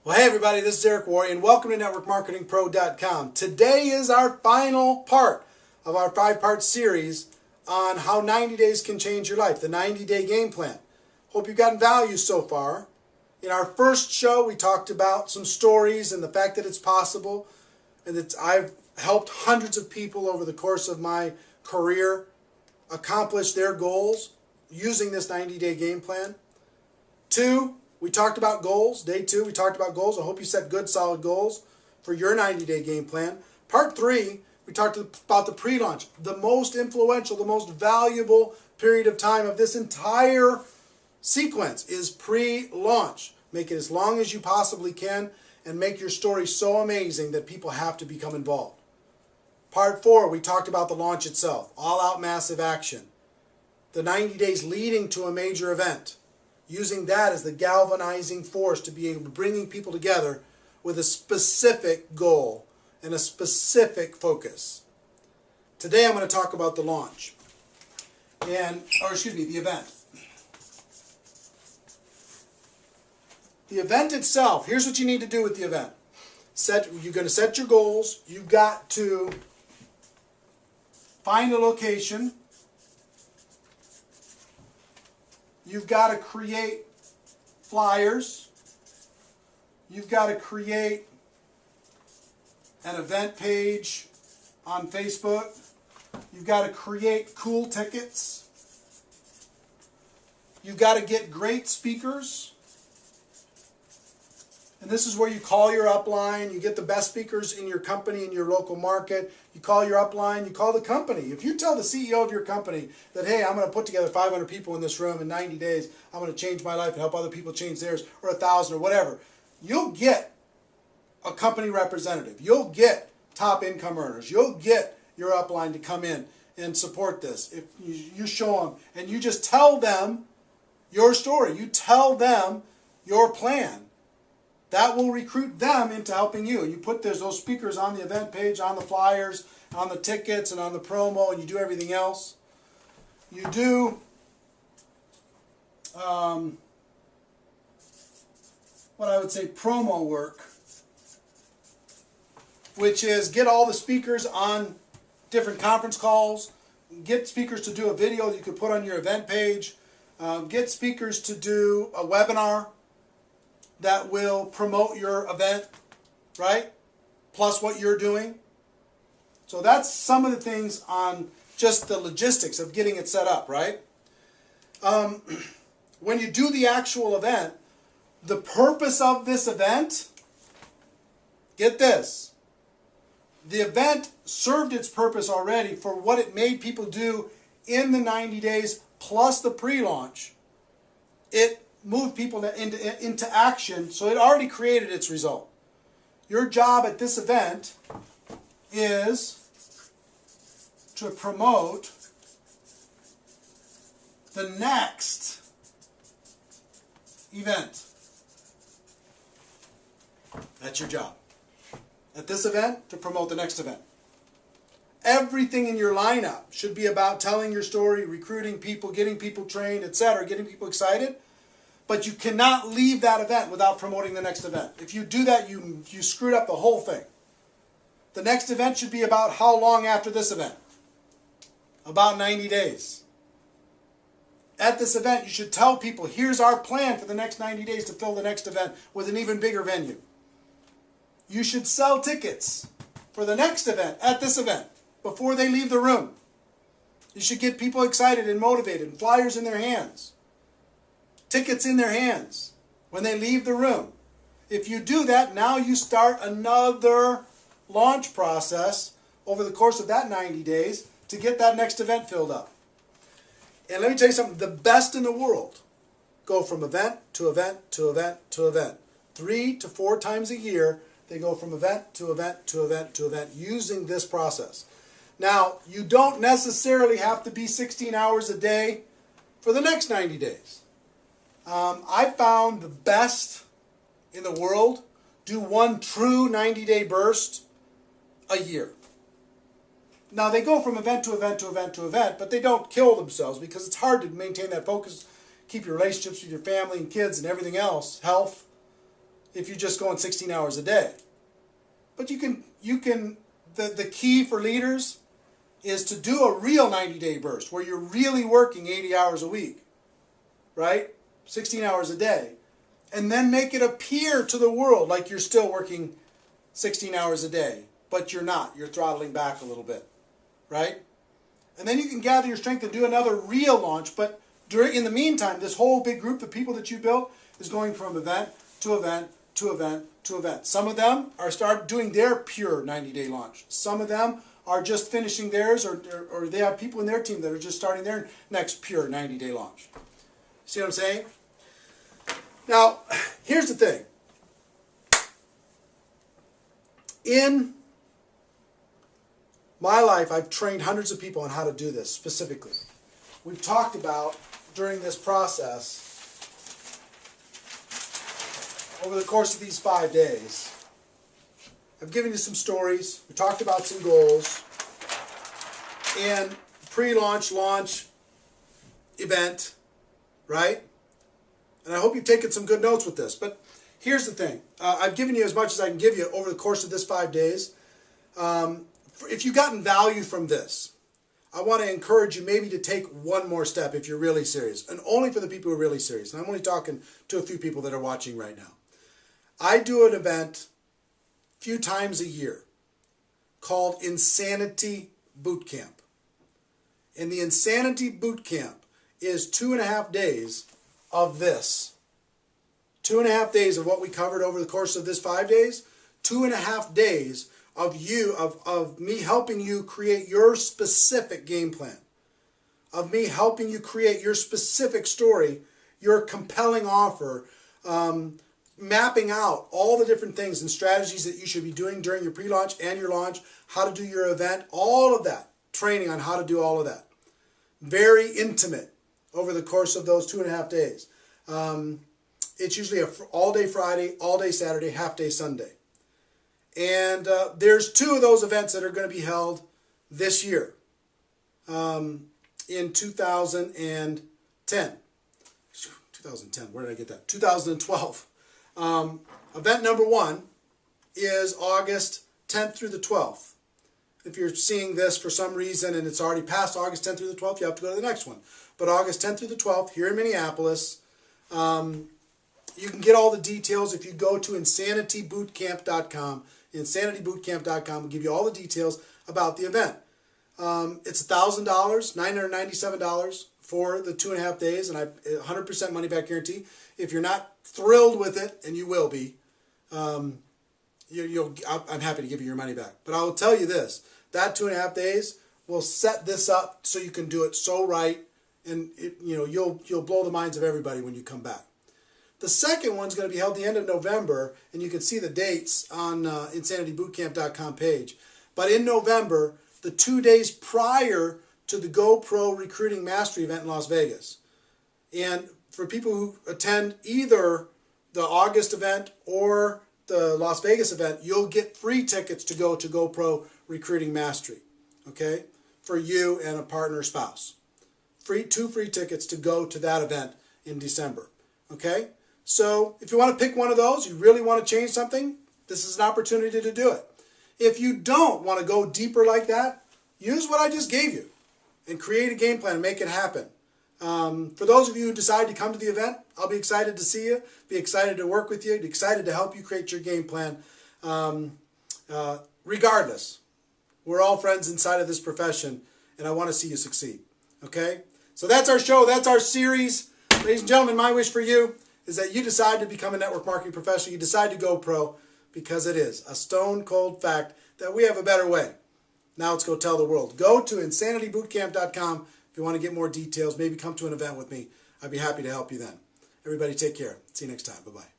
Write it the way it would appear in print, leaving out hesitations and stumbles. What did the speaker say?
Well, hey everybody, this is Eric Worre, and welcome to NetworkMarketingPro.com. Today is our final part of our 5-part series on how 90 days can change your life, the 90-day game plan. Hope you've gotten value so far. In our first show, we talked about some stories and the fact that it's possible, and that I've helped hundreds of people over the course of my career accomplish their goals using this 90-day game plan. 2, we talked about goals. Day 2, we talked about goals. I hope you set good, solid goals for your 90-day game plan. Part 3, we talked about the pre-launch, the most influential, the most valuable period of time of this entire sequence is pre-launch. Make it as long as you possibly can and make your story so amazing that people have to become involved. Part 4, we talked about the launch itself, all-out massive action. The 90 days leading to a major event. Using that as the galvanizing force to be able to bring people together with a specific goal and a specific focus. Today I'm going to talk about the launch, the event. The event itself, here's what you need to do with the event. You're going to set your goals. You've got to find a location. You've got to create flyers. You've got to create an event page on Facebook. You've got to create cool tickets. You've got to get great speakers. And this is where you call your upline. You get the best speakers in your company, in your local market. You call your upline. You call the company. If you tell the CEO of your company that, hey, I'm going to put together 500 people in this room in 90 days. I'm going to change my life and help other people change theirs, or 1,000 or whatever. You'll get a company representative. You'll get top income earners. You'll get your upline to come in and support this. If you show them and you just tell them your story. You tell them your plan. That will recruit them into helping you. You put those speakers on the event page, on the flyers, on the tickets, and on the promo, and you do everything else. You do what I would say promo work, which is get all the speakers on different conference calls, get speakers to do a video that you could put on your event page, get speakers to do a webinar that will promote your event, right? Plus what you're doing. So that's some of the things on just the logistics of getting it set up, right? When you do the actual event, the purpose of this event, get this, the event served its purpose already for what it made people do in the 90 days plus the pre-launch. It moved people into action, so it already created its result. Your job at this event is to promote the next event. That's your job. At this event, to promote the next event. Everything in your lineup should be about telling your story, recruiting people, getting people trained, etc., getting people excited. But you cannot leave that event without promoting the next event. If you do that, you screwed up the whole thing. The next event should be about how long after this event? About 90 days. At this event, you should tell people, here's our plan for the next 90 days to fill the next event with an even bigger venue. You should sell tickets for the next event at this event before they leave the room. You should get people excited and motivated and flyers in their hands. Tickets in their hands when they leave the room. If you do that, now you start another launch process over the course of that 90 days to get that next event filled up. And let me tell you something, the best in the world go from event to event to event to event. 3 to 4 times a year, they go from event to event to event to event using this process. Now, you don't necessarily have to be 16 hours a day for the next 90 days. I found the best in the world do one true 90-day burst a year. Now, they go from event to event to event to event, but they don't kill themselves because it's hard to maintain that focus, keep your relationships with your family and kids and everything else, health, if you're just going 16 hours a day. But the key for leaders is to do a real 90-day burst where you're really working 80 hours a week, right? 16 hours a day. And then make it appear to the world like you're still working 16 hours a day, but you're not. You're throttling back a little bit, right? And then you can gather your strength and do another real launch, but in the meantime, this whole big group of people that you built is going from event to event to event to event. Some of them are doing their pure 90-day launch. Some of them are just finishing theirs, or they have people in their team that are just starting their next pure 90-day launch. See what I'm saying? Now, here's the thing. In my life, I've trained hundreds of people on how to do this specifically. We've talked about, during this process, over the course of these 5 days, I've given you some stories. We talked about some goals. And pre-launch, launch, event, right? And I hope you've taken some good notes with this. But here's the thing. I've given you as much as I can give you over the course of this 5 days. If you've gotten value from this, I want to encourage you maybe to take one more step if you're really serious. And only for the people who are really serious. And I'm only talking to a few people that are watching right now. I do an event a few times a year called Insanity Boot Camp. And the Insanity Boot Camp is 2.5 days of this. 2.5 days of what we covered over the course of this 5 days. 2.5 days of me helping you create your specific game plan. Of me helping you create your specific story, your compelling offer, mapping out all the different things and strategies that you should be doing during your pre-launch and your launch, how to do your event, all of that. Training on how to do all of that. Very intimate over the course of those 2.5 days. It's usually an all-day Friday, all-day Saturday, half-day Sunday. And there's 2 of those events that are going to be held this year in 2010. 2010, where did I get that? 2012. Event number 1 is August 10th through the 12th. If you're seeing this for some reason and it's already past August 10th through the 12th, you have to go to the next one. But August 10th through the 12th here in Minneapolis. You can get all the details if you go to insanitybootcamp.com. Insanitybootcamp.com will give you all the details about the event. It's $1,000, $997 for the 2.5 days, and I 100% money back guarantee. If you're not thrilled with it, and you will be, I'm happy to give you your money back. But I will tell you this: that 2.5 days will set this up so you can do it so right, and you'll blow the minds of everybody when you come back. The second one's going to be held the end of November, and you can see the dates on insanitybootcamp.com page. But in November, the 2 days prior to the GoPro Recruiting Mastery event in Las Vegas. And for people who attend either the August event or the Las Vegas event, you'll get free tickets to go to GoPro Recruiting Mastery, okay, for you and a partner or spouse. 2 free tickets to go to that event in December, okay? So if you want to pick one of those, you really want to change something, this is an opportunity to do it. If you don't want to go deeper like that, use what I just gave you and create a game plan and make it happen. For those of you who decide to come to the event, I'll be excited to see you, be excited to work with you, excited to help you create your game plan. Regardless, we're all friends inside of this profession, and I want to see you succeed. Okay? So that's our show. That's our series. Ladies and gentlemen, my wish for you is that you decide to become a network marketing professional. You decide to go pro, because it is a stone cold fact that we have a better way. Now let's go tell the world. Go to insanitybootcamp.com if you want to get more details. Maybe come to an event with me. I'd be happy to help you then. Everybody take care. See you next time. Bye-bye.